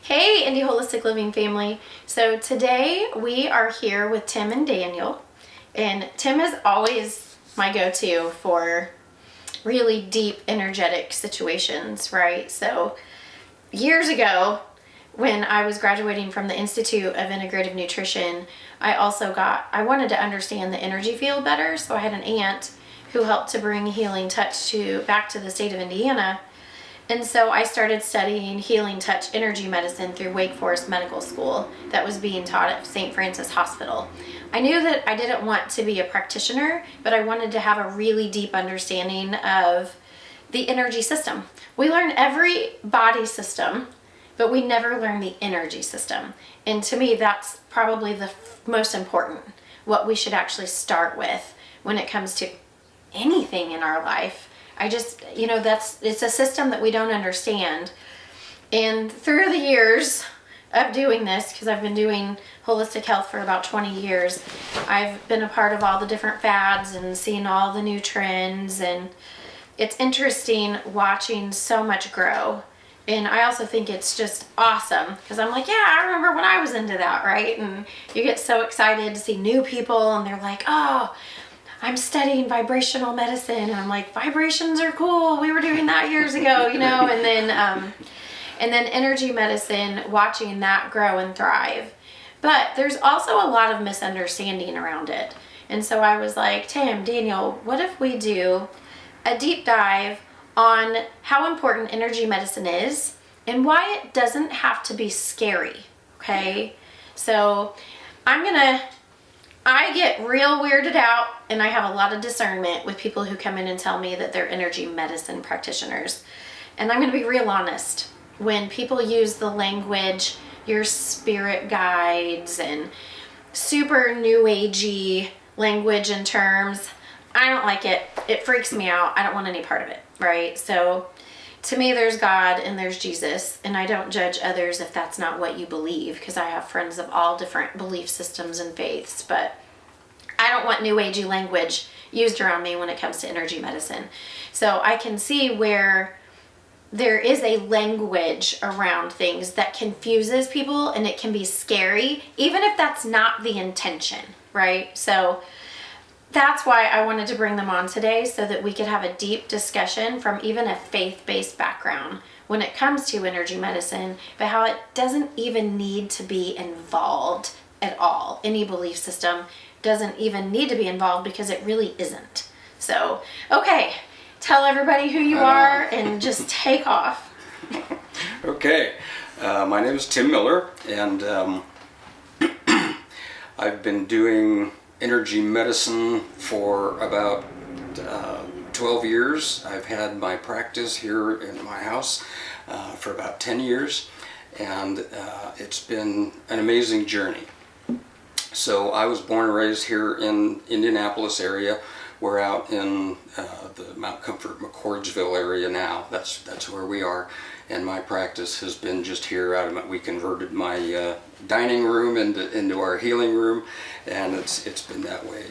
Hey, Indie Holistic Living family. So today we are here with Tim and Daniel. And Tim is always my go-to for really deep energetic situations, right? So years ago, when I was graduating from the Institute of Integrative Nutrition, I wanted to understand the energy field better. So I had an aunt who helped to bring healing touch back to the state of Indiana. And so I started studying healing touch energy medicine through Wake Forest Medical School that was being taught at St. Francis Hospital. I knew that I didn't want to be a practitioner, but I wanted to have a really deep understanding of the energy system. We learn every body system, but we never learn the energy system. And to me, that's probably the most important, what we should actually start with when it comes to anything in our life. It's a system that we don't understand. And through the years of doing this, because I've been doing holistic health for about 20 years, I've been a part of all the different fads and seen all the new trends. And it's interesting watching so much grow. And I also think it's just awesome because I'm like, yeah, I remember when I was into that, right? And you get so excited to see new people and they're like, oh, I'm studying vibrational medicine, and I'm like, vibrations are cool. We were doing that years ago, and then energy medicine, watching that grow and thrive. But there's also a lot of misunderstanding around it. And so I was like, Tim, Daniel, what if we do a deep dive on how important energy medicine is and why it doesn't have to be scary, okay? So I get real weirded out, and I have a lot of discernment with people who come in and tell me that they're energy medicine practitioners. And I'm going to be real honest. When people use the language, your spirit guides and super new agey language and terms, I don't like it. It freaks me out. I don't want any part of it, right? So to me, there's God and there's Jesus, and I don't judge others if that's not what you believe, because I have friends of all different belief systems and faiths, but I don't want new agey language used around me when it comes to energy medicine. So I can see where there is a language around things that confuses people, and it can be scary, even if that's not the intention, right? So that's why I wanted to bring them on today, so that we could have a deep discussion from even a faith-based background when it comes to energy medicine, but how it doesn't even need to be involved at all. Any belief system doesn't even need to be involved because it really isn't. So, okay, tell everybody who you are and just take off. Okay, my name is Tim Miller, and I've been doing energy medicine for about 12 years. I've had my practice here in my house for about 10 years, and it's been an amazing journey. So I was born and raised here in Indianapolis area. We're out in the Mount Comfort, McCordsville area now. That's where we are. And my practice has been just here we converted my dining room into our healing room, and it's been that way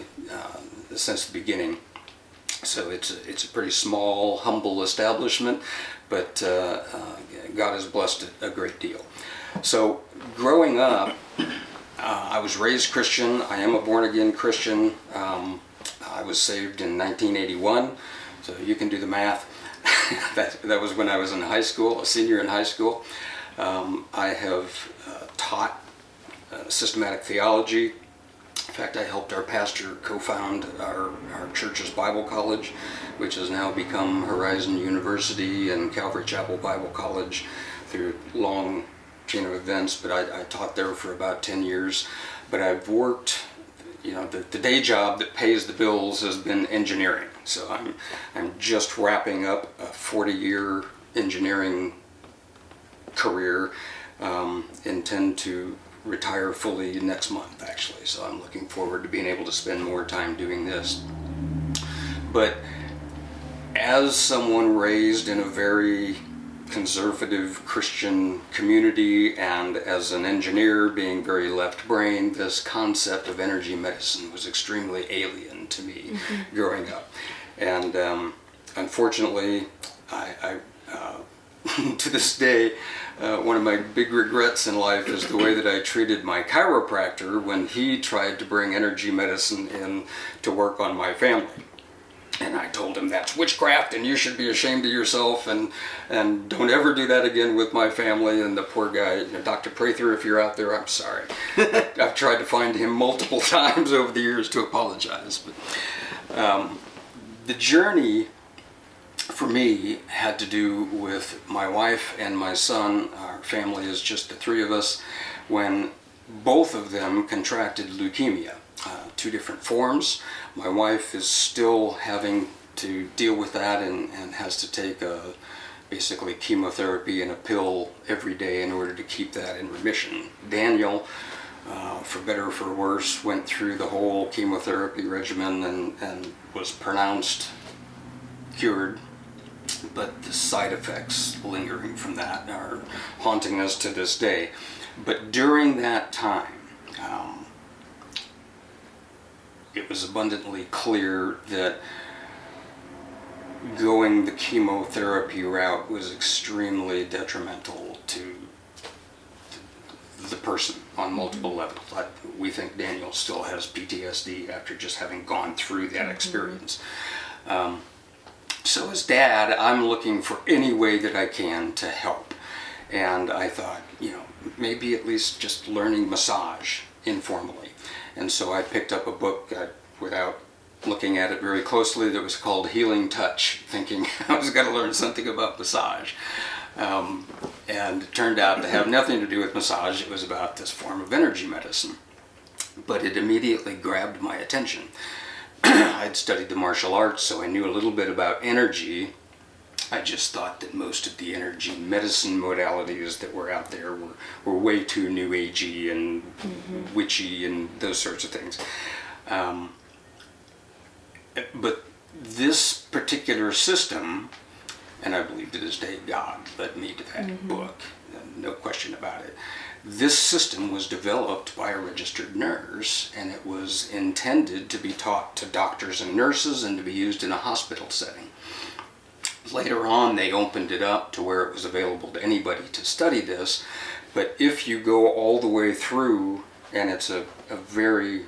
since the beginning. So it's a pretty small, humble establishment, but God has blessed it a great deal. So growing up, I was raised Christian. I am a born-again Christian. I was saved in 1981, so you can do the math. That was when I was in high school, a senior in high school. I have taught systematic theology. In fact, I helped our pastor co-found our church's Bible College, which has now become Horizon University and Calvary Chapel Bible College through long chain of events, but I taught there for about 10 years. But I've worked, the day job that pays the bills has been engineering. So I'm just wrapping up a 40-year engineering career. Intend to retire fully next month, actually. So I'm looking forward to being able to spend more time doing this. But as someone raised in a very conservative Christian community, and as an engineer being very left-brained, this concept of energy medicine was extremely alien to me growing up. And unfortunately, I to this day, one of my big regrets in life is the way that I treated my chiropractor when he tried to bring energy medicine in to work on my family. And I told him that's witchcraft and you should be ashamed of yourself and don't ever do that again with my family. And the poor guy, Dr. Prather, if you're out there, I'm sorry. I've tried to find him multiple times over the years to apologize. But the journey for me had to do with my wife and my son. Our family is just the three of us, when both of them contracted leukemia. Two different forms. My wife is still having to deal with that and has to take basically chemotherapy and a pill every day in order to keep that in remission. Daniel, for better or for worse, went through the whole chemotherapy regimen and was pronounced cured, but the side effects lingering from that are haunting us to this day. But during that time, it was abundantly clear that going the chemotherapy route was extremely detrimental to the person on multiple levels. We think Daniel still has PTSD after just having gone through that experience. So as dad, I'm looking for any way that I can to help. And I thought, maybe at least just learning massage informally. And so I picked up a book without looking at it very closely that was called Healing Touch, thinking I was going to learn something about massage. And it turned out to have nothing to do with massage. It was about this form of energy medicine. But it immediately grabbed my attention. I'd studied the martial arts, so I knew a little bit about energy. I just thought that most of the energy medicine modalities that were out there were way too new agey and witchy and those sorts of things. But this particular system, and I believe to this day God led me to that book, no question about it. This system was developed by a registered nurse, and it was intended to be taught to doctors and nurses and to be used in a hospital setting. Later on, they opened it up to where it was available to anybody to study this, but if you go all the way through, and it's a very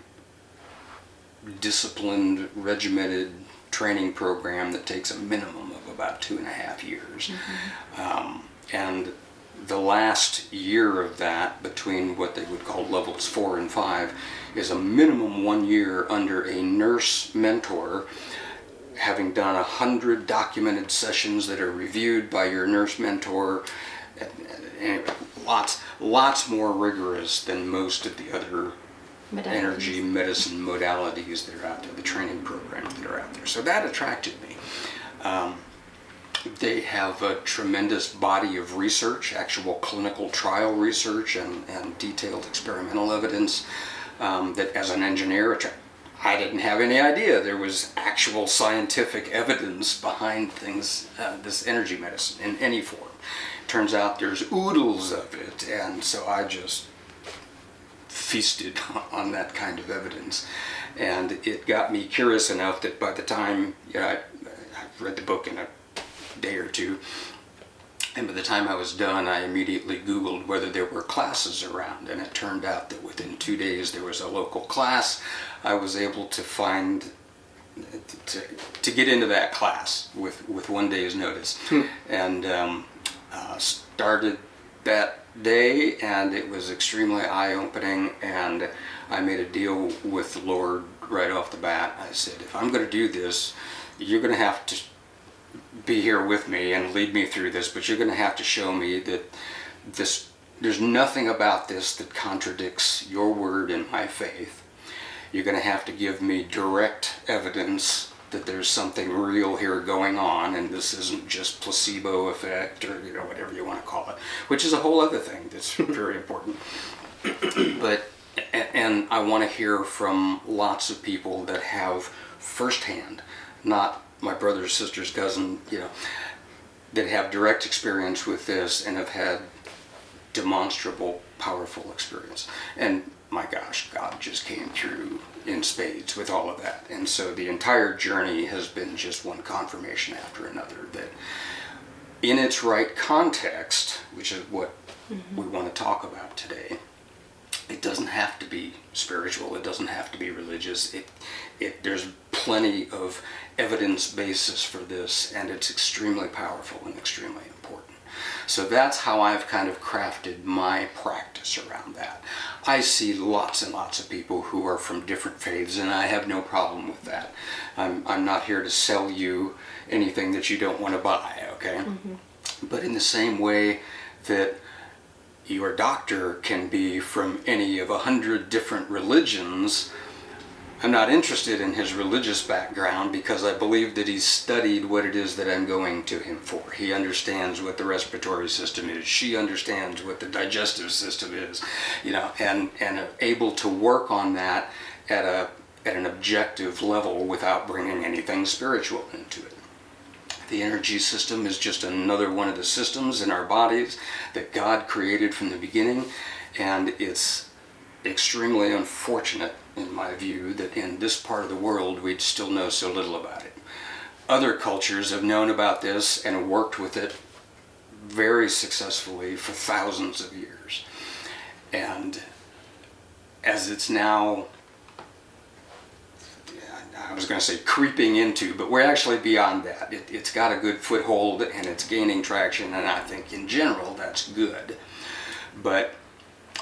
disciplined, regimented training program that takes a minimum of about 2.5 years. And the last year of that, between what they would call levels 4 and 5, is a minimum 1 year under a nurse mentor, having done 100 documented sessions that are reviewed by your nurse mentor. Anyway, lots more rigorous than most of the other energy medicine modalities that are out there, the training programs that are out there. So that attracted me. They have a tremendous body of research, actual clinical trial research and detailed experimental evidence that as an engineer, I didn't have any idea there was actual scientific evidence behind things, this energy medicine in any form. Turns out there's oodles of it, and so I just feasted on that kind of evidence. And it got me curious enough that by the time I read the book in a day or two, and by the time I was done, I immediately Googled whether there were classes around, and it turned out that within 2 days there was a local class. I was able to find, to get into that class with 1 day's notice, and started that day, and it was extremely eye-opening, and I made a deal with the Lord right off the bat. I said, if I'm going to do this, you're going to have to be here with me and lead me through this, but you're going to have to show me that there's nothing about this that contradicts your word and my faith. You're going to have to give me direct evidence that there's something real here going on, and this isn't just placebo effect or whatever you want to call it, which is a whole other thing that's very important. And I want to hear from lots of people that have firsthand, not my brother's sister's cousin, that have direct experience with this and have had demonstrable, powerful experience. And my gosh, God just came through in spades with all of that. And so the entire journey has been just one confirmation after another that in its right context, which is what we want to talk about today, it doesn't have to be spiritual. It doesn't have to be religious. There's plenty of evidence basis for this, and it's extremely powerful and extremely important. So that's how I've kind of crafted my practice around that. I see lots and lots of people who are from different faiths, and I have no problem with that. I'm not here to sell you anything that you don't want to buy, okay? But in the same way that your doctor can be from any of 100 different religions, I'm not interested in his religious background because I believe that he's studied what it is that I'm going to him for. He understands what the respiratory system is. She understands what the digestive system is, and are able to work on that at an objective level without bringing anything spiritual into it. The energy system is just another one of the systems in our bodies that God created from the beginning, and it's extremely unfortunate, in my view, that in this part of the world we'd still know so little about it. Other cultures have known about this and have worked with it very successfully for thousands of years. And as it's now, I was going to say creeping into, but we're actually beyond that. It's got a good foothold and it's gaining traction, and I think in general that's good. But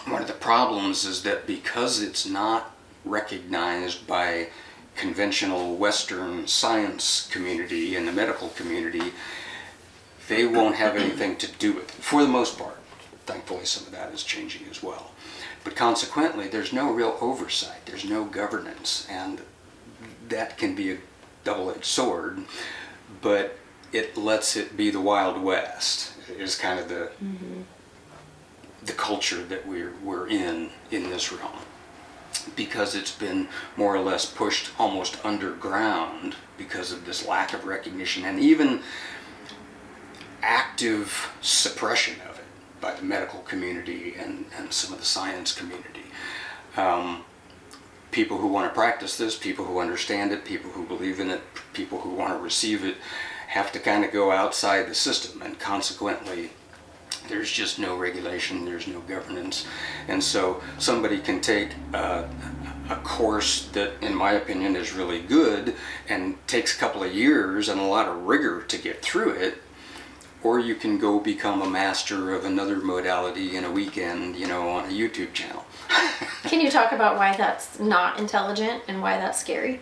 one of the problems is that because it's not recognized by conventional Western science community and the medical community, they won't have anything to do with it, for the most part. Thankfully, some of that is changing as well. But consequently, there's no real oversight, there's no governance, and that can be a double-edged sword, but it lets it be the Wild West, is kind of the culture that we're in this realm. Because it's been more or less pushed almost underground because of this lack of recognition and even active suppression of it by the medical community and some of the science community. People who want to practice this, people who understand it, people who believe in it, people who want to receive it, have to kind of go outside the system, and consequently there's just no regulation, there's no governance. And so somebody can take a course that, in my opinion, is really good and takes a couple of years and a lot of rigor to get through it, or you can go become a master of another modality in a weekend, on a YouTube channel. Can you talk about why that's not intelligent and why that's scary?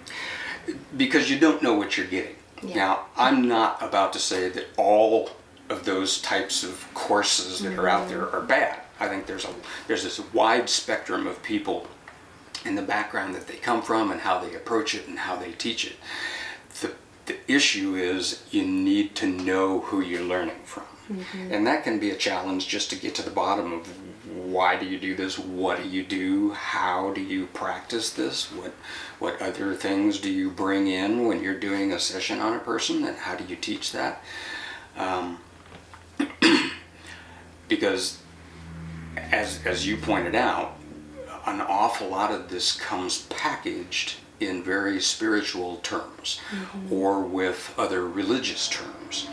Because you don't know what you're getting. Yeah. Now, I'm not about to say that all of those types of courses that are out there are bad. I think there's this wide spectrum of people in the background that they come from and how they approach it and how they teach it. The issue is you need to know who you're learning from. And that can be a challenge just to get to the bottom of why do you do this, what do you do, how do you practice this, what other things do you bring in when you're doing a session on a person, and how do you teach that? Because as you pointed out, an awful lot of this comes packaged in very spiritual terms or with other religious terms.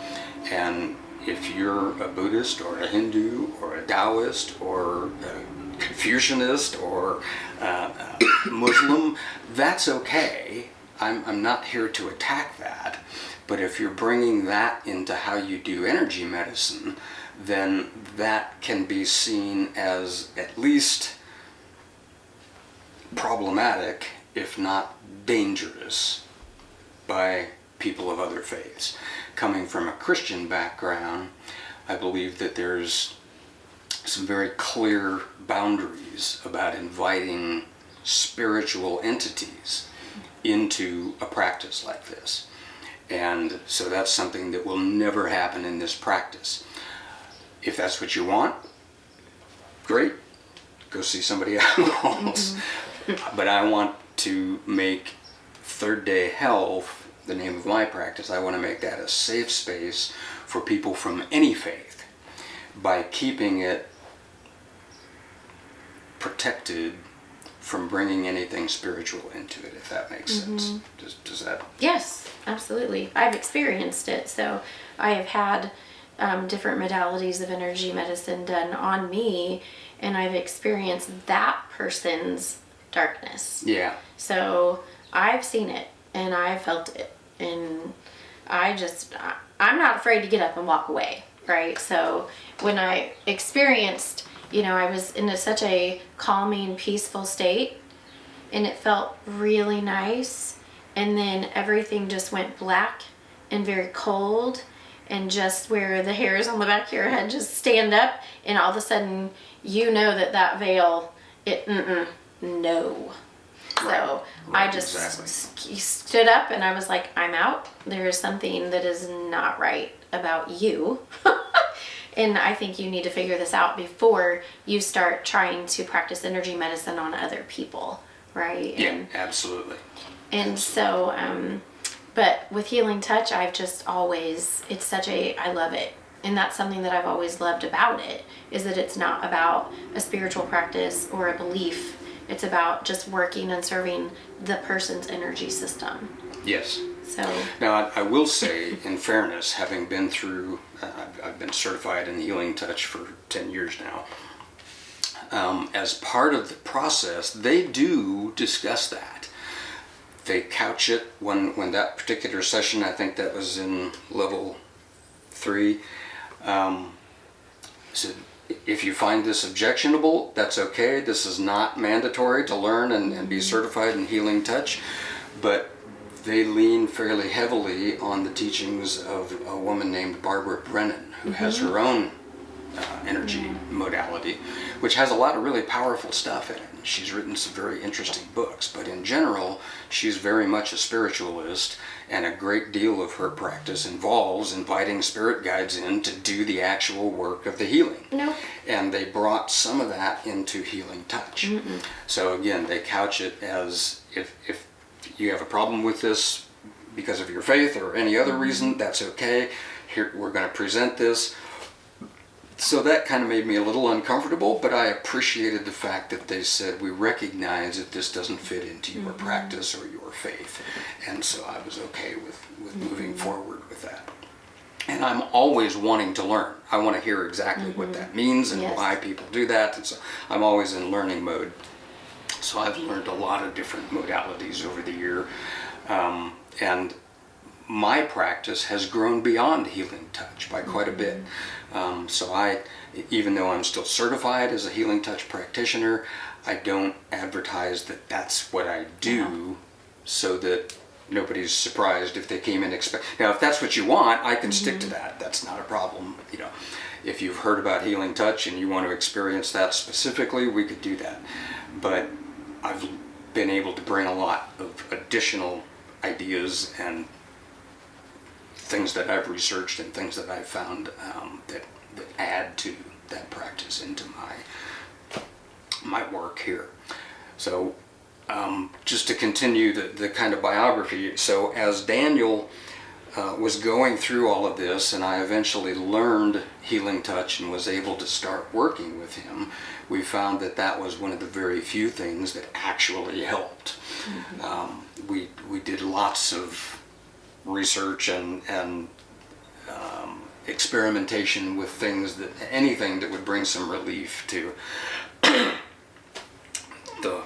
And if you're a Buddhist or a Hindu or a Taoist or a Confucianist or a Muslim, that's okay. I'm not here to attack that. But if you're bringing that into how you do energy medicine, then that can be seen as at least problematic, if not dangerous, by people of other faiths. Coming from a Christian background, I believe that there's some very clear boundaries about inviting spiritual entities into a practice like this. And so that's something that will never happen in this practice. If that's what you want, great, go see somebody else. But I want to make Third Day Health, the name of my practice, I want to make that a safe space for people from any faith by keeping it protected from bringing anything spiritual into it, if that makes sense. Does that? Yes, absolutely. I've experienced it. So I have had different modalities of energy medicine done on me, and I've experienced that person's darkness. Yeah. So I've seen it and I've felt it, and I'm not afraid to get up and walk away, right? So when I experienced, I was in such a calming, peaceful state, and it felt really nice, and then everything just went black and very cold, and just where the hairs on the back of your head just stand up, and all of a sudden that veil, no. So I just stood up and I was like, I'm out. There is something that is not right about you. And I think you need to figure this out before you start trying to practice energy medicine on other people, right? Yeah, absolutely. And so, but with Healing Touch, I love it. And that's something that I've always loved about it, is that it's not about a spiritual practice or a belief. It's about just working and serving the person's energy system. Yes. So now I will say, in fairness, having been through, I've been certified in Healing Touch for 10 years now. As part of the process, they do discuss that. They couch it when that particular session, I think that was in level 3, said, if you find this objectionable, that's okay. This is not mandatory to learn and be certified in Healing Touch, but they lean fairly heavily on the teachings of a woman named Barbara Brennan, who has her own energy modality, which has a lot of really powerful stuff in it. She's written some very interesting books, but in general, she's very much a spiritualist, and a great deal of her practice involves inviting spirit guides in to do the actual work of the healing. no. And they brought some of that into Healing Touch. So again, they couch it as if you have a problem with this because of your faith or any other reason, that's okay. Here, we're going to present this. So that kind of made me a little uncomfortable, but I appreciated the fact that they said, we recognize that this doesn't fit into your practice or your faith. And so I was okay with moving forward with that. And I'm always wanting to learn. I want to hear exactly what that means and why people do that. And so I'm always in learning mode. So I've learned a lot of different modalities over the year. And my practice has grown beyond Healing Touch by quite a bit. So even though I'm still certified as a Healing Touch practitioner, I don't advertise that that's what I do, so that nobody's surprised if they came in Now, if that's what you want, I can stick to that. That's not a problem. If you've heard about Healing Touch and you want to experience that specifically, we could do that. But I've been able to bring a lot of additional ideas and things that I've researched and things that I've found that add to that practice into my work here. So just to continue the kind of biography, so as Daniel was going through all of this, and I eventually learned Healing Touch and was able to start working with him, we found that was one of the very few things that actually helped. We did lots of research and experimentation with anything that would bring some relief to the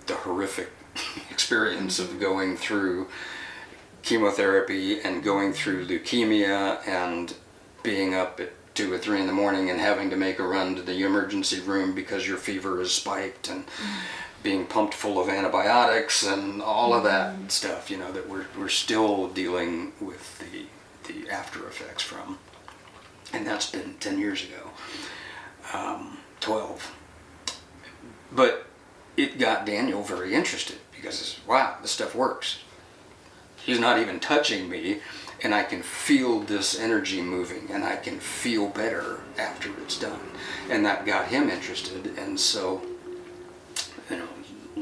horrific experience of going through chemotherapy and going through leukemia and being up at 2 or 3 in the morning and having to make a run to the emergency room because your fever is spiked, and being pumped full of antibiotics and all of that stuff, that we're still dealing with the after effects from. And that's been 10 years ago, 12. But it got Daniel very interested, because wow, this stuff works. He's not even touching me, and I can feel this energy moving, and I can feel better after it's done. And that got him interested, and so,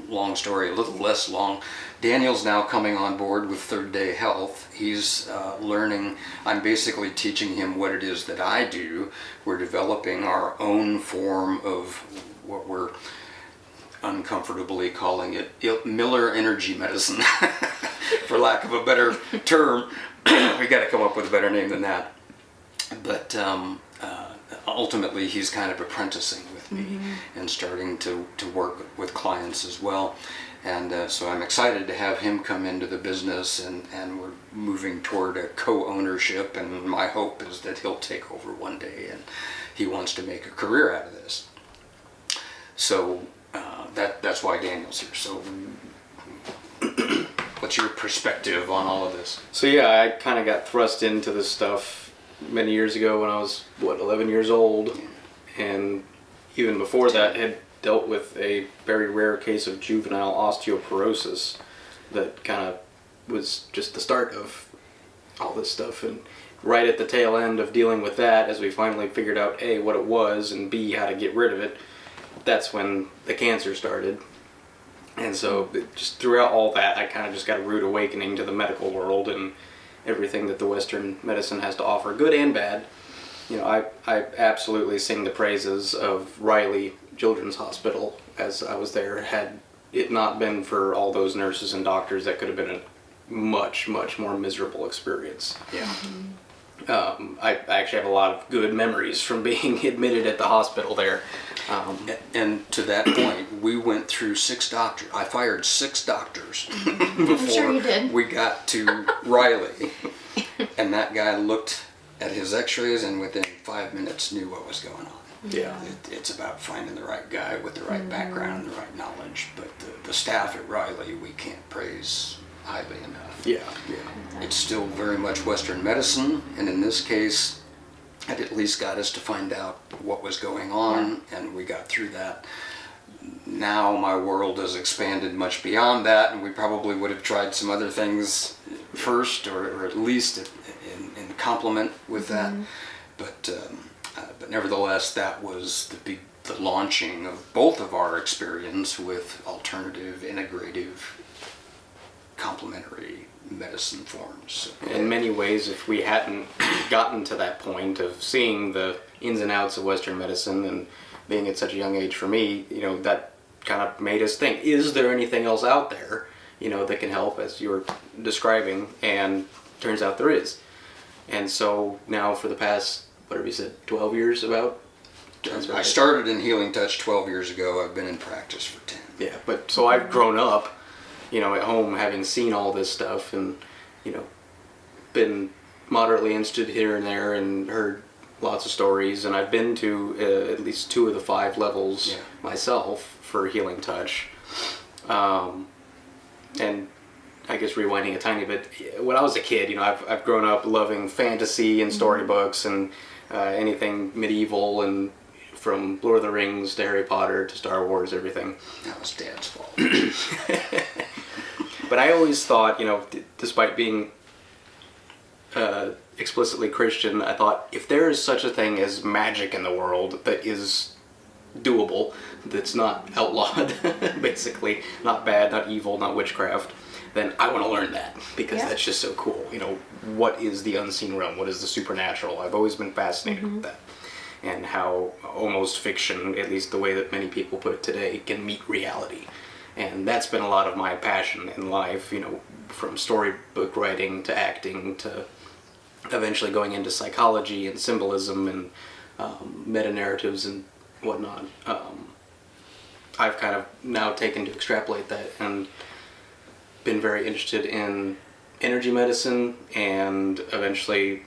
long story, a little less long, Daniel's now coming on board with Third Day Health. He's learning. I'm basically teaching him what it is that I do. We're developing our own form of what we're uncomfortably calling it Miller Energy Medicine, for lack of a better term. We got to come up with a better name than that. but ultimately he's kind of apprenticing with me and starting to work with clients as well. And so I'm excited to have him come into the business, and we're moving toward a co-ownership, and my hope is that he'll take over one day, and he wants to make a career out of this. So that's why Daniel's here. So what's your perspective on all of this? So yeah, I kind of got thrust into this stuff many years ago when I was, 11 years old. And even before that had dealt with a very rare case of juvenile osteoporosis that kind of was just the start of all this stuff. And right at the tail end of dealing with that, as we finally figured out A, what it was, and B, how to get rid of it, that's when the cancer started. And so just throughout all that, I kind of just got a rude awakening to the medical world and everything that the Western medicine has to offer, good and bad. You know, I absolutely sing the praises of Riley Children's Hospital as I was there. Had it not been for all those nurses and doctors, that could have been a much, much more miserable experience. Yeah. I actually have a lot of good memories from being admitted at the hospital there. And to that point, we went through 6 doctors. I fired 6 doctors before sure you did. we got to Riley. And that guy looked at his x-rays and within 5 minutes knew what was going on. Yeah. It's about finding the right guy with the right background and the right knowledge. But the staff at Riley, we can't praise highly enough. Yeah. It's still very much Western medicine, and in this case, it at least got us to find out what was going on, and we got through that. Now my world has expanded much beyond that, and we probably would have tried some other things first, or at least in complement with that. But nevertheless, that was the launching of both of our experience with alternative, integrative, complementary medicine forms. In many ways, if we hadn't gotten to that point of seeing the ins and outs of Western medicine and being at such a young age for me, you know, that kind of made us think, is there anything else out there, you know, that can help, as you were describing? And turns out there is. And so now for the past, whatever you said, 12 years about? I started in Healing Touch 12 years ago. I've been in practice for 10. Yeah, but so I've grown up, you know, at home having seen all this stuff and, you know, been moderately interested here and there and heard lots of stories, and I've been to at least 2 of the 5 levels myself for Healing Touch. And I guess rewinding a tiny bit, when I was a kid, you know, I've grown up loving fantasy and storybooks and anything medieval, and from Lord of the Rings to Harry Potter to Star Wars, everything. That was Dad's fault. But I always thought, you know, despite being explicitly Christian, I thought if there is such a thing as magic in the world that is doable, that's not outlawed, basically, not bad, not evil, not witchcraft, then I want to learn that, because that's just so cool. You know, what is the unseen realm? What is the supernatural? I've always been fascinated with that. And how almost fiction, at least the way that many people put it today, can meet reality. And that's been a lot of my passion in life, you know, from storybook writing to acting to eventually going into psychology and symbolism and meta-narratives and whatnot. I've kind of now taken to extrapolate that and been very interested in energy medicine, and eventually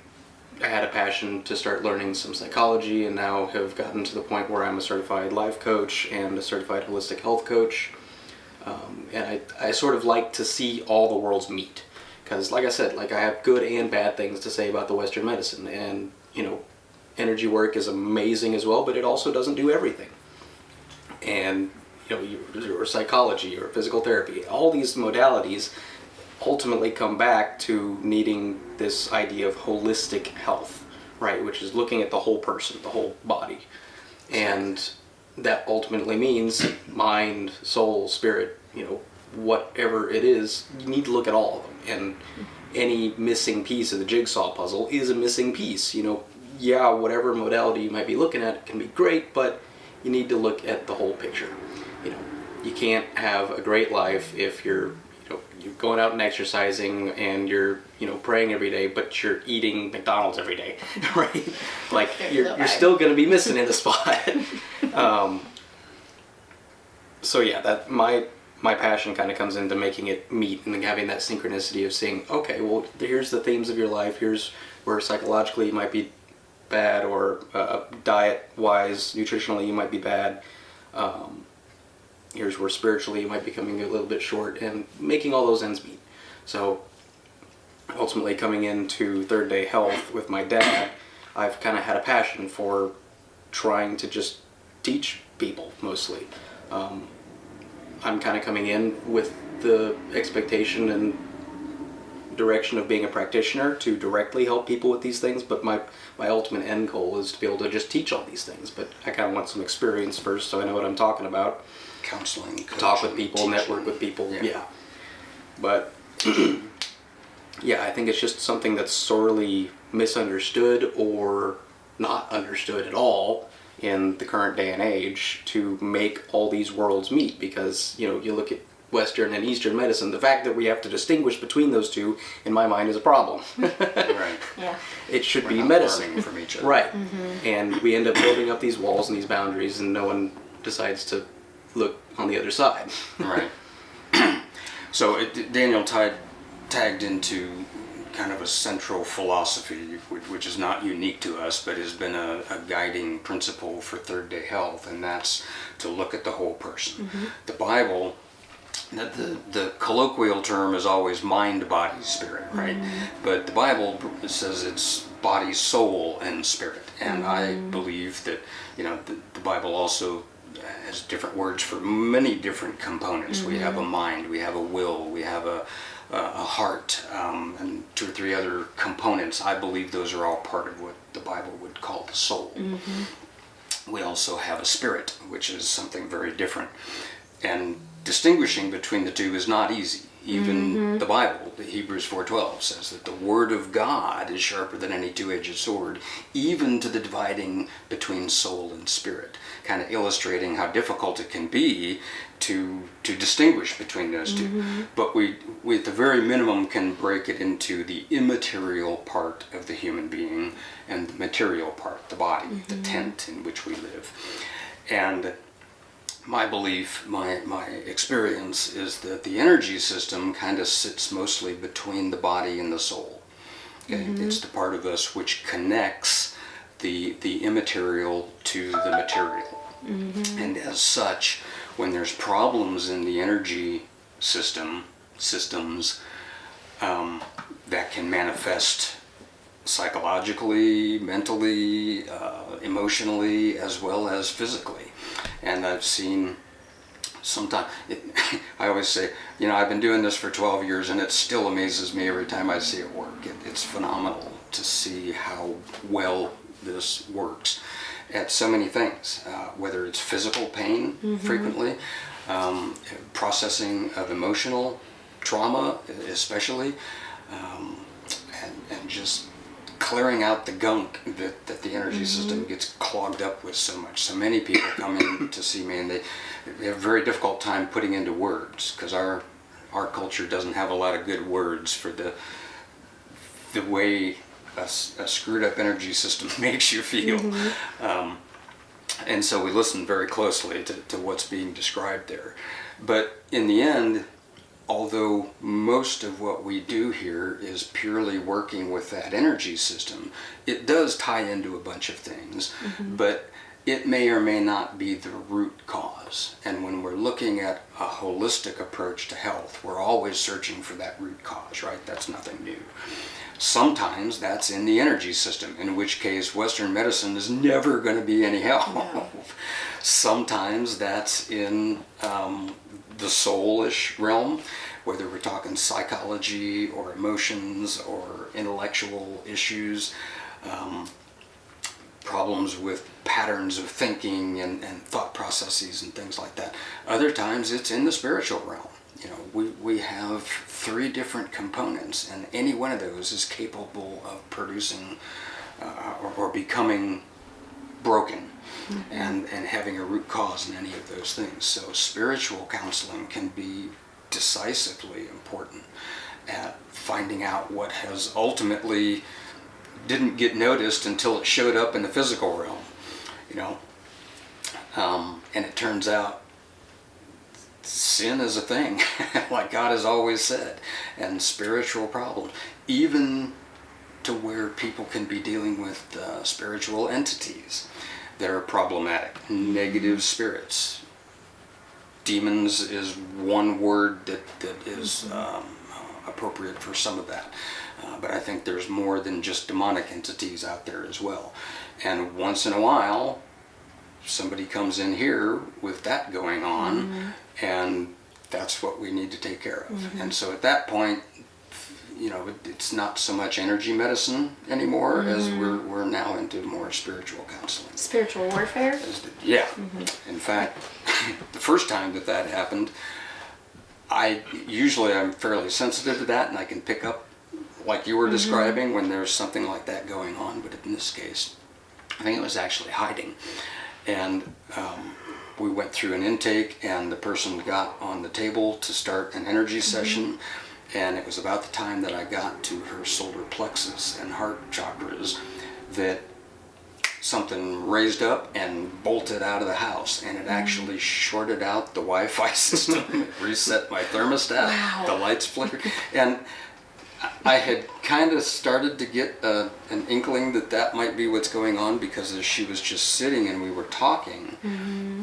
I had a passion to start learning some psychology, and now have gotten to the point where I'm a certified life coach and a certified holistic health coach. And I sort of like to see all the worlds meet, because like I said, like I have good and bad things to say about the Western medicine, and you know, energy work is amazing as well, but it also doesn't do everything. And you know, or psychology or physical therapy, all these modalities ultimately come back to needing this idea of holistic health, right? Which is looking at the whole person, the whole body. And that ultimately means mind, soul, spirit, you know, whatever it is, you need to look at all of them. And any missing piece of the jigsaw puzzle is a missing piece. You know, yeah, whatever modality you might be looking at can be great, but you need to look at the whole picture. You know, you can't have a great life if you're, you know, you're going out and exercising and you're praying every day, but you're eating McDonald's every day, right? Like you're still going to be missing in a spot. So yeah, that my passion kind of comes into making it meet and having that synchronicity of seeing, okay, well, here's the themes of your life. Here's where psychologically you might be bad, or diet-wise, nutritionally you might be bad. Here's where spiritually you might be coming a little bit short, and making all those ends meet. So ultimately coming into Third Day Health with my dad, I've kind of had a passion for trying to just teach people mostly. I'm kind of coming in with the expectation and direction of being a practitioner to directly help people with these things, but my ultimate end goal is to be able to just teach all these things. But I kind of want some experience first, so I know what I'm talking about. Counseling, coaching, talk with people, teaching. Network with people. Yeah. But yeah, I think it's just something that's sorely misunderstood or not understood at all in the current day and age, to make all these worlds meet. Because you look at Western and Eastern medicine, the fact that we have to distinguish between those two, in my mind, is a problem. Right. Yeah. It should We're be not medicine learning from each other. right? And we end up building up these walls and these boundaries, and no one decides to look on the other side. Right. So Daniel tagged into kind of a central philosophy, which is not unique to us, but has been a guiding principle for Third Day Health, and that's to look at the whole person. The Bible, the colloquial term is always mind, body, spirit, right? But the Bible says it's body, soul, and spirit. And I believe that, the Bible also has different words for many different components. We have a mind, we have a will, we have a heart, and 2 or 3 other components. I believe those are all part of what the Bible would call the soul. We also have a spirit, which is something very different. And distinguishing between the two is not easy. Even the Bible, the Hebrews 4:12, says that the Word of God is sharper than any two-edged sword, even to the dividing between soul and spirit, kind of illustrating how difficult it can be to distinguish between those two. But we at the very minimum can break it into the immaterial part of the human being and the material part, the body, the tent in which we live. And my belief, my experience is that the energy system kind of sits mostly between the body and the soul. Okay? It's the part of us which connects the immaterial to the material. And as such, when there's problems in the energy systems, that can manifest psychologically, mentally, emotionally, as well as physically. And I've seen sometimes, I always say, I've been doing this for 12 years and it still amazes me every time I see it work. It's phenomenal to see how well this works at so many things, whether it's physical pain frequently, processing of emotional trauma especially, and just clearing out the gunk that the energy system gets clogged up with so much. So many people come in to see me and they have a very difficult time putting into words, because our culture doesn't have a lot of good words for the way a screwed up energy system makes you feel. And so we listen very closely to what's being described there. But in the end, although most of what we do here is purely working with that energy system, it does tie into a bunch of things, but it may or may not be the root cause. And when we're looking at a holistic approach to health, we're always searching for that root cause, right? That's nothing new. Sometimes that's in the energy system, in which case Western medicine is never going to be any help. No. Sometimes that's in the soulish realm, whether we're talking psychology or emotions or intellectual issues, problems with patterns of thinking and thought processes and things like that. Other times it's in the spiritual realm. We have 3 different components, and any one of those is capable of producing or becoming broken. And having a root cause in any of those things. So spiritual counseling can be decisively important at finding out what has ultimately didn't get noticed until it showed up in the physical realm, you know. And it turns out sin is a thing, like God has always said, and spiritual problems, even to where people can be dealing with spiritual entities that are problematic, negative spirits. Demons is one word that is appropriate for some of that. But I think there's more than just demonic entities out there as well. And once in a while, somebody comes in here with that going on, and that's what we need to take care of. And so at that point, you know, it's not so much energy medicine anymore as we're now into more spiritual counseling. Spiritual warfare? Yeah. In fact, the first time that happened, I'm fairly sensitive to that, and I can pick up, like you were describing, when there's something like that going on. But in this case, I think it was actually hiding. And we went through an intake, and the person got on the table to start an energy session. And it was about the time that I got to her solar plexus and heart chakras that something raised up and bolted out of the house, and it actually shorted out the Wi-Fi system. It reset my thermostat. Wow. The lights flickered, and I had kind of started to get an inkling that might be what's going on, because as she was just sitting and we were talking,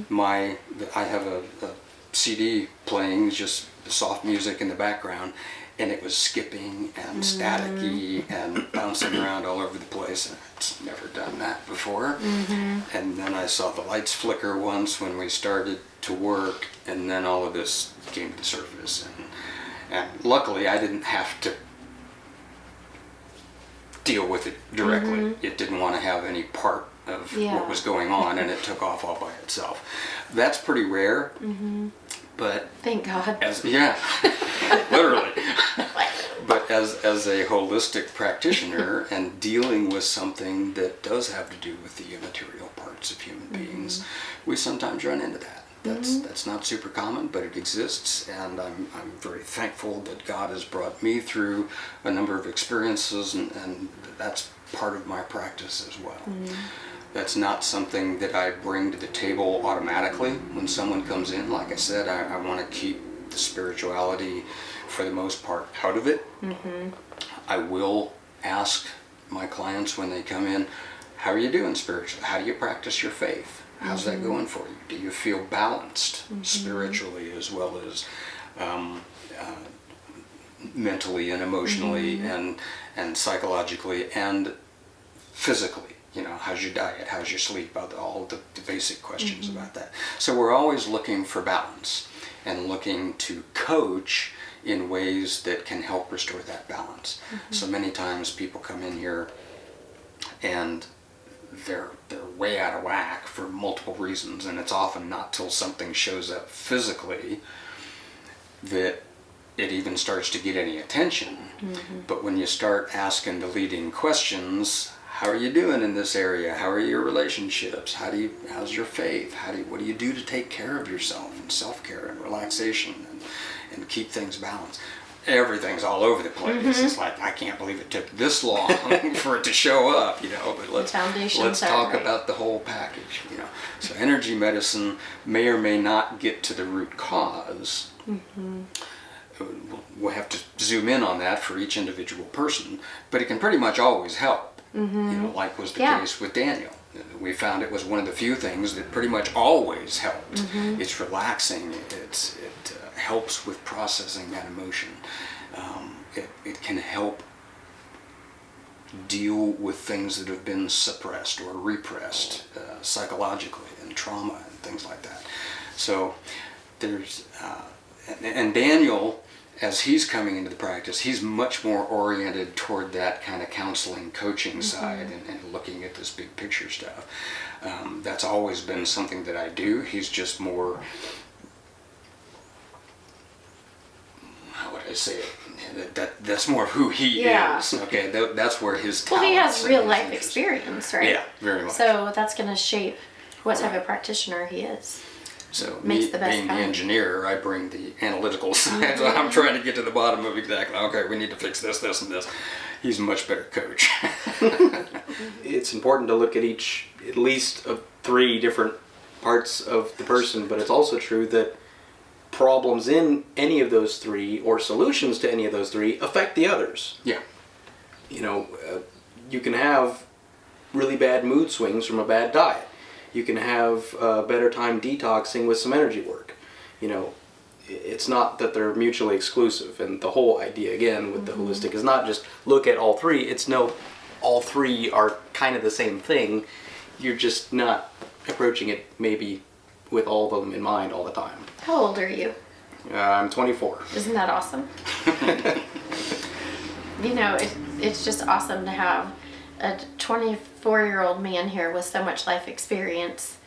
I have a CD playing, just soft music in the background, and it was skipping and staticky and bouncing around all over the place, and I'd never done that before. And then I saw the lights flicker once when we started to work, and then all of this came to the surface, and luckily I didn't have to deal with it directly. It didn't want to have any part of what was going on, and it took off all by itself. That's pretty rare. But thank God. Literally. But as a holistic practitioner and dealing with something that does have to do with the immaterial parts of human beings, we sometimes run into that. That's not super common, but it exists, and I'm very thankful that God has brought me through a number of experiences, and that's part of my practice as well. That's not something that I bring to the table automatically when someone comes in. Like I said, I want to keep the spirituality, for the most part, out of it. I will ask my clients when they come in, how are you doing spiritually? How do you practice your faith? How's that going for you? Do you feel balanced spiritually as well as mentally and emotionally and psychologically and physically? You know, how's your diet? How's your sleep? All the basic questions about that. So we're always looking for balance and looking to coach in ways that can help restore that balance. So many times people come in here and they're way out of whack for multiple reasons, and it's often not till something shows up physically that it even starts to get any attention. But when you start asking the leading questions, how are you doing in this area? How are your relationships? How's your faith? What do you do to take care of yourself, and self-care and relaxation and keep things balanced? Everything's all over the place. It's like, I can't believe it took this long for it to show up, you know, but let's talk about the whole package, you know. So energy medicine may or may not get to the root cause. We'll have to zoom in on that for each individual person, but it can pretty much always help. You know, like was the case with Daniel. We found it was one of the few things that pretty much always helped. It's relaxing. It helps with processing that emotion. It can help deal with things that have been suppressed or repressed psychologically, and trauma and things like that. So there's and Daniel, as he's coming into the practice, he's much more oriented toward that kind of counseling, coaching side, and looking at this big picture stuff. That's always been something that I do. He's just more, how would I say it? That's more of who he is. Okay, that's where his talents. Well, he has real life experience, right? Yeah, very much. So that's going to shape what type of practitioner he is. So Makes the best being the kind. engineer, I bring the analytical side. So I'm trying to get to the bottom of exactly, okay, we need to fix this, this, and this. He's a much better coach. It's important to look at at least of 3 different parts of the person, but it's also true that problems in any of those 3 or solutions to any of those 3 affect the others. Yeah. You know, you can have really bad mood swings from a bad diet. You can have a better time detoxing with some energy work. You know, it's not that they're mutually exclusive. And the whole idea, again, with the holistic is not just look at all 3. It's no, all 3 are kind of the same thing. You're just not approaching it maybe with all of them in mind all the time. How old are you? I'm 24. Isn't that awesome? You know, it's just awesome to have a 24-year-old man here with so much life experience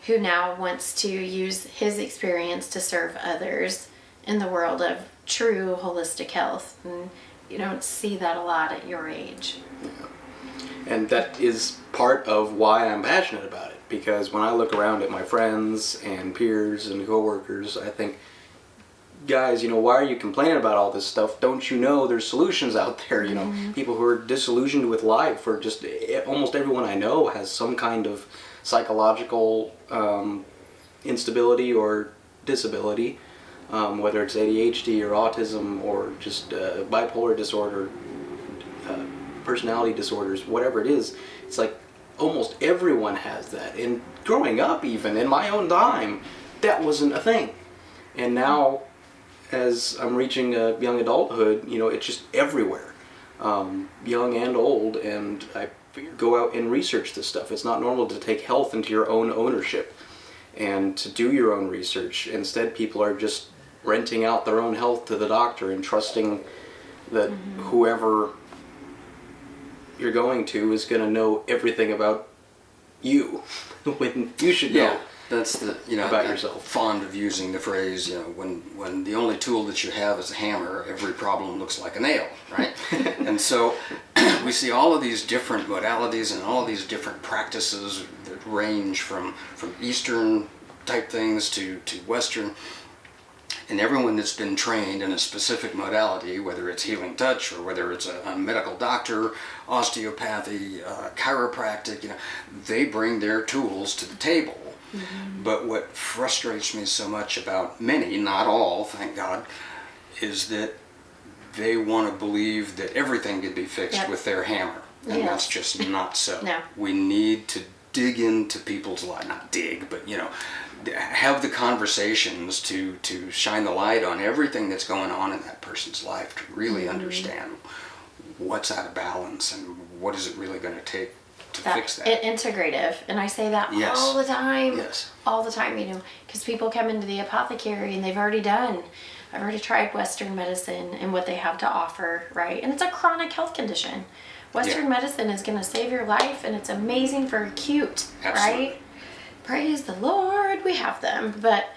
who now wants to use his experience to serve others in the world of true holistic health. And you don't see that a lot at your age. And that is part of why I'm passionate about it, because when I look around at my friends and peers and coworkers, I think, guys, you know, why are you complaining about all this stuff? Don't you know there's solutions out there? You know, people who are disillusioned with life, or just almost everyone I know has some kind of psychological instability or disability, whether it's ADHD or autism or just bipolar disorder, personality disorders, whatever it is. It's like almost everyone has that. And growing up, even in my own time, that wasn't a thing. And now, as I'm reaching young adulthood, you know, it's just everywhere, young and old, and I go out and research this stuff. It's not normal to take health into your own ownership and to do your own research. Instead, people are just renting out their own health to the doctor and trusting that whoever you're going to is going to know everything about you when you should know. Yeah, that's the, you know, about I'm yourself. fond of using the phrase, you know, when the only tool that you have is a hammer, every problem looks like a nail, right? And so we see all of these different modalities and all of these different practices that range from Eastern type things to Western. And everyone that's been trained in a specific modality, whether it's healing touch or whether it's a medical doctor, osteopathy, chiropractic, you know, they bring their tools to the table. But what frustrates me so much about many, not all, thank God, is that they want to believe that everything can be fixed with their hammer. And that's just not so. No. We need to dig into people's lives, not dig, but, you know, have the conversations to shine the light on everything that's going on in that person's life, to really understand what's out of balance and what is it really going to take to fix that. Integrative, and I say that Yes. all the time. Yes. All the time, you know, because people come into the apothecary and I've already tried Western medicine and what they have to offer, right? And it's a chronic health condition. Western medicine is going to save your life, and it's amazing for acute, Absolutely. right? Praise the Lord, we have them. But,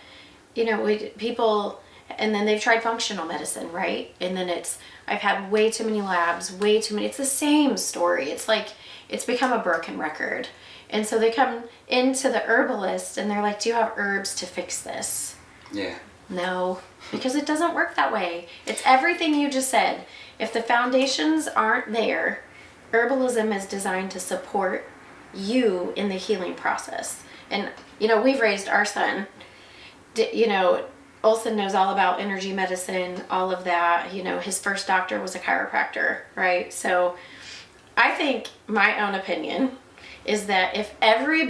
you know, people, and then they've tried functional medicine, right? And then I've had way too many labs, it's the same story. It's like, it's become a broken record. And so they come into the herbalist and they're like, do you have herbs to fix this? Yeah. No, because it doesn't work that way. It's everything you just said. If the foundations aren't there, herbalism is designed to support you in the healing process. And, you know, we've raised our son, you know, Olson knows all about energy medicine, all of that. You know, his first doctor was a chiropractor, right? So I think my own opinion is that if every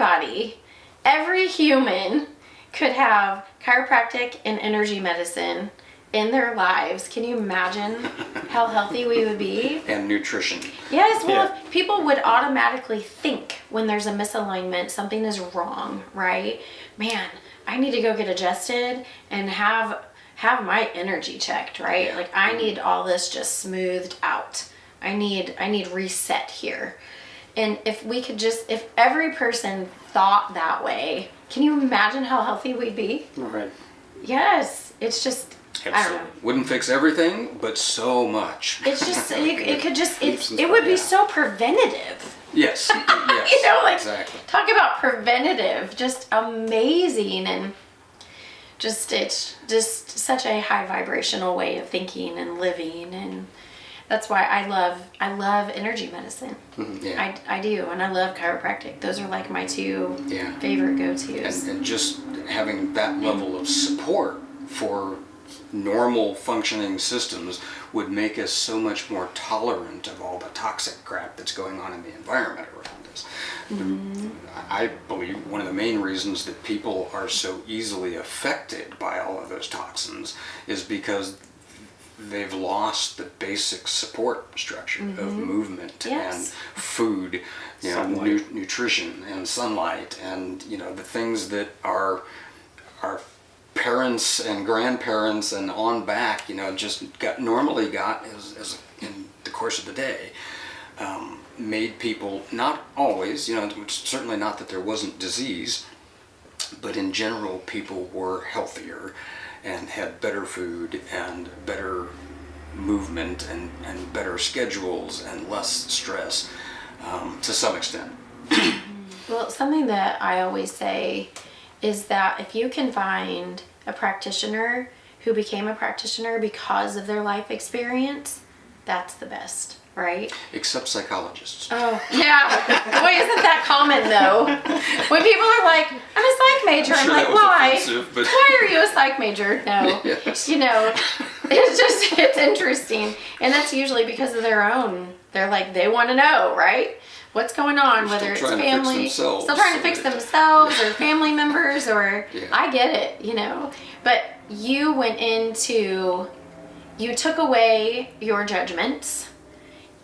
human could have chiropractic and energy medicine in their lives, can you imagine how healthy we would be? And nutrition. Yes, well, if people would automatically think when there's a misalignment, something is wrong, right? Man, I need to go get adjusted and have my energy checked, right? Like, I need all this just smoothed out. I need reset here. And if every person thought that way, can you imagine how healthy we'd be? Right. Yes, it's just, I don't know. Wouldn't fix everything, but so much. It's just, it would be so preventative. Yes. Yes. You know, like, exactly. talk about preventative, just amazing. And it's just such a high vibrational way of thinking and living, and that's why I love energy medicine. Yeah. I do, and I love chiropractic. Those are like my two Yeah. favorite go-tos. And just having that level of support for normal functioning systems would make us so much more tolerant of all the toxic crap that's going on in the environment around us. I believe one of the main reasons that people are so easily affected by all of those toxins is because they've lost the basic support structure of movement Yes. and food, nutrition and sunlight, and the things that our parents and grandparents and on back, just normally got as in the course of the day, made people, not always, certainly not that there wasn't disease, but in general people were healthier and had better food and better movement and better schedules and less stress, to some extent. Well, something that I always say is that if you can find a practitioner who became a practitioner because of their life experience, that's the best, right? Except psychologists. Oh, yeah. Boy, isn't that common, though? When people are like, I'm a psych major, I'm Sure, like, that was why? offensive, but- Why are you a psych major? No. Yes. It's interesting. And that's usually because of their own. They're like, they want to know, right? What's going on, They're whether it's still trying to fix family, themselves, still trying to so fix that- themselves or family members, or Yeah. I get it, But you went into, you took away your judgments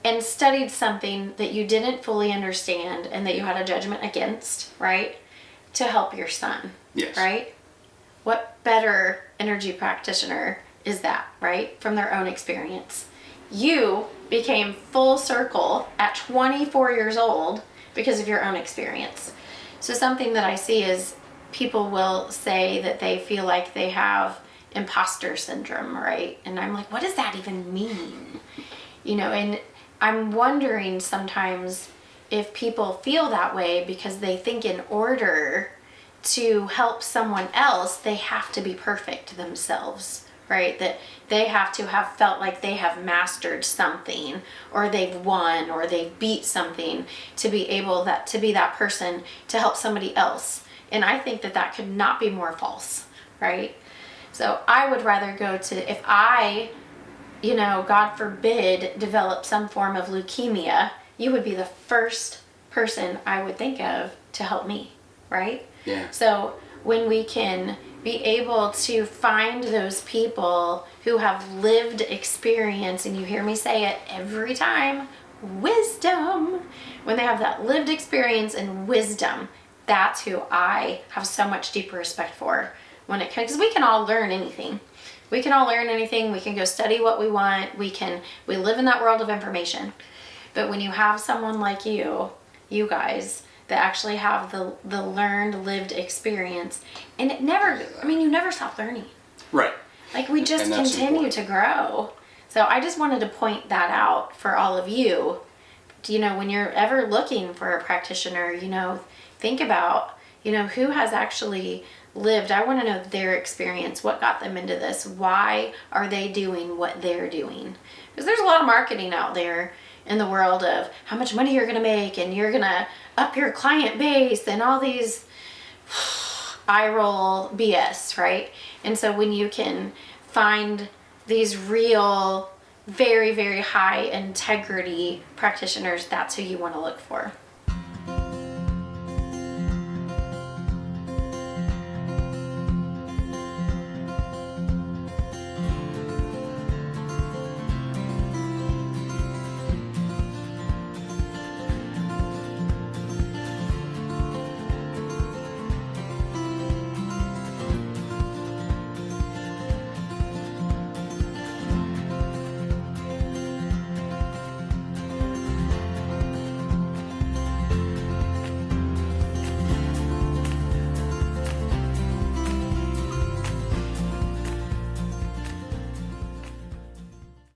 and studied something that you didn't fully understand and that you had a judgment against, right? To help your son. Yes. Right? What better energy practitioner is that, right? From their own experience. You became full circle at 24 years old because of your own experience. So something that I see is people will say that they feel like they have imposter syndrome, right? And I'm like, what does that even mean? And I'm wondering sometimes if people feel that way because they think in order to help someone else, they have to be perfect themselves, right? That they have to have felt like they have mastered something, or they've won, or they've beat something to be able to be that person to help somebody else. And I think that could not be more false, right? So I would rather go to, if I, God forbid, develop some form of leukemia, you would be the first person I would think of to help me, right? Yeah. So when we can be able to find those people who have lived experience, and you hear me say it every time, wisdom, when they have that lived experience and wisdom, that's who I have so much deeper respect for when it comes, because we can all learn anything. We can all learn anything. We can go study what we want. We live in that world of information. But when you have someone like you guys, that actually have the learned, lived experience, and you never stop learning. Right. Like, we just And that's continue important. to grow. So I just wanted to point that out for all of you. When you're ever looking for a practitioner, think about, who has actually lived. I want to know their experience, what got them into this, why are they doing what they're doing? Because there's a lot of marketing out there in the world of how much money you're going to make, and you're going to up your client base, and all these eye roll BS, right? And so when you can find these real, very, very high integrity practitioners, that's who you want to look for.